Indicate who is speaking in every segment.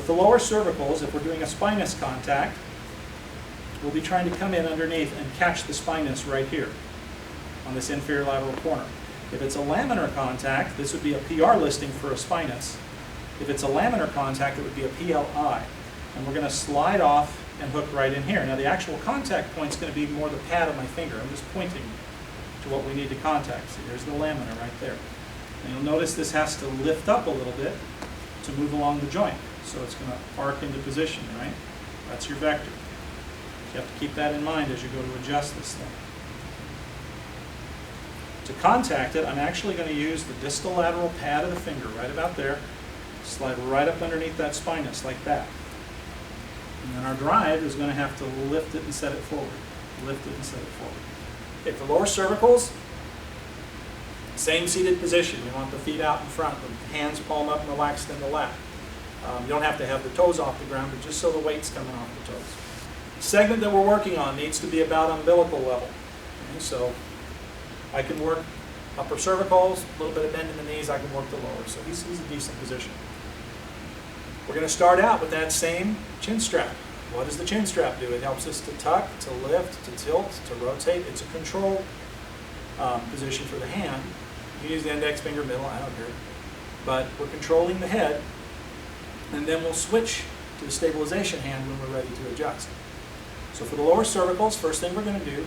Speaker 1: With the lower cervicals, if we're doing a spinous contact, we'll be trying to come in underneath and catch the spinous right here on this inferior lateral corner. If it's a laminar contact, this would be a PR listing for a spinous. If it's a laminar contact, it would be a PLI. And we're going to slide off and hook right in here. Now the actual contact point is going to be more the pad of my finger. I'm just pointing to what we need to contact. See, there's the lamina right there. And you'll notice this has to lift up a little bit to move along the joint. So it's going to arc into position, right? That's your vector. You have to keep that in mind as you go to adjust this thing. To contact it, I'm actually going to use the distal lateral pad of the finger right about there. Slide right up underneath that spinous like that. And then our drive is going to have to lift it and set it forward. Lift it and set it forward. Okay, for lower cervicals, same seated position. We want the feet out in front, the hands palm up and relaxed in the lap. You don't have to have the toes off the ground, but just so the weight's coming off the toes. The segment that we're working on needs to be about umbilical level. Okay, so I can work upper cervicals, a little bit of bend in the knees, I can work the lower. So he's a decent position. We're going to start out with that same chin strap. What does the chin strap do? It helps us to tuck, to lift, to tilt, to rotate. It's a control position for the hand. You can use the index finger, middle, I don't care. But we're controlling the head, and then we'll switch to the stabilization hand when we're ready to adjust. So for the lower cervicals, first thing we're going to do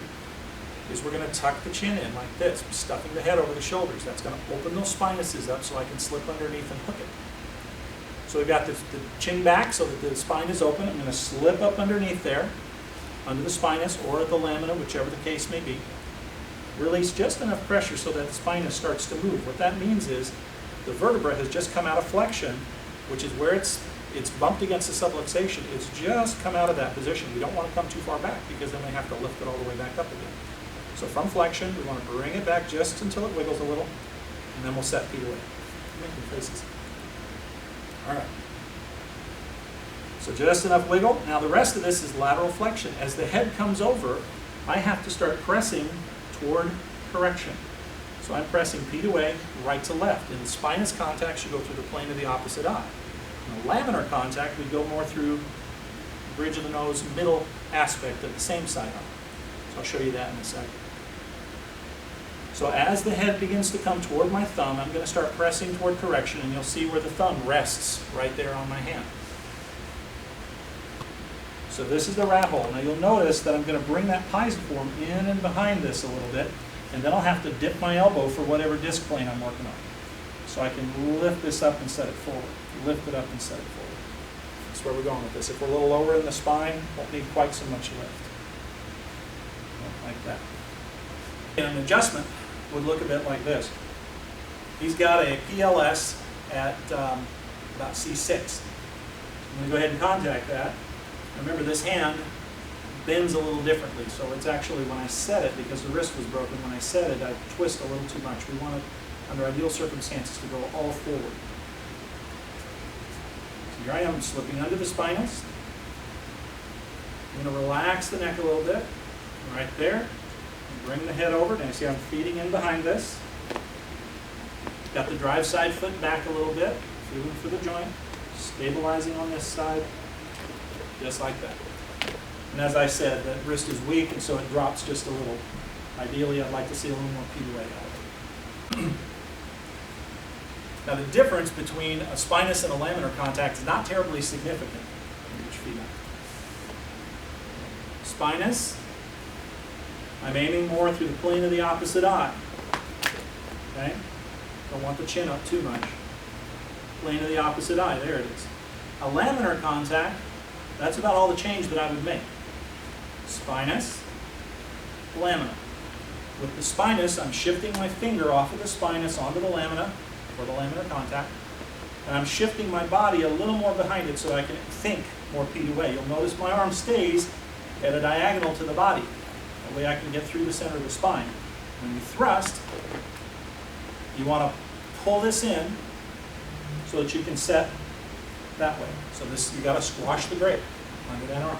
Speaker 1: is we're going to tuck the chin in like this, stuffing the head over the shoulders. That's going to open those spinuses up so I can slip underneath and hook it. So we've got the chin back so that the spine is open. I'm going to slip up underneath there, under the spinous or at the lamina, whichever the case may be. Release just enough pressure so that the spinous starts to move. What that means is the vertebra has just come out of flexion, which is where it's bumped against the subluxation. It's just come out of that position. We don't want to come too far back because then we have to lift it all the way back up again. So from flexion, we want to bring it back just until it wiggles a little, and then we'll set feet away. Making faces. All right. So just enough wiggle. Now the rest of this is lateral flexion. As the head comes over, I have to start pressing toward correction. So I'm pressing feet away, right to left. In the spinous contact, you go through the plane of the opposite eye. In the laminar contact, we go more through the bridge of the nose, middle aspect of the same side eye. So I'll show you that in a second. So as the head begins to come toward my thumb, I'm going to start pressing toward correction, and you'll see where the thumb rests right there on my hand. So this is the rat hole. Now you'll notice that I'm going to bring that pisiform in and behind this a little bit, and then I'll have to dip my elbow for whatever disc plane I'm working on. So I can lift this up and set it forward. Lift it up and set it forward. That's where we're going with this. If we're a little lower in the spine, won't need quite so much lift. Like that. And an adjustment would look a bit like this. He's got a PLS at about C6. I'm going to go ahead and contact that. Remember, this hand bends a little differently, so it's actually, when I set it, because the wrist was broken, when I set it, I twist a little too much. We want it, under ideal circumstances, to go all forward. So here I am slipping under the spinals. I'm going to relax the neck a little bit, right there. Bring the head over. Now you see I'm feeding in behind this. Got the drive side foot back a little bit, feeling for the joint, stabilizing on this side, just like that. And as I said, that wrist is weak, and so it drops just a little. Ideally, I'd like to see a little more PUA out of it. Now the difference between a spinous and a laminar contact is not terribly significant. Spinous, I'm aiming more through the plane of the opposite eye. Okay? Don't want the chin up too much. Plane of the opposite eye, there it is. A laminar contact, that's about all the change that I would make. Spinous, lamina. With the spinous, I'm shifting my finger off of the spinous onto the lamina for the laminar contact. And I'm shifting my body a little more behind it so I can think more P2A. You'll notice my arm stays at a diagonal to the body. That way I can get through the center of the spine. When you thrust, you want to pull this in so that you can set that way. So this, you got to squash the grip under that arm.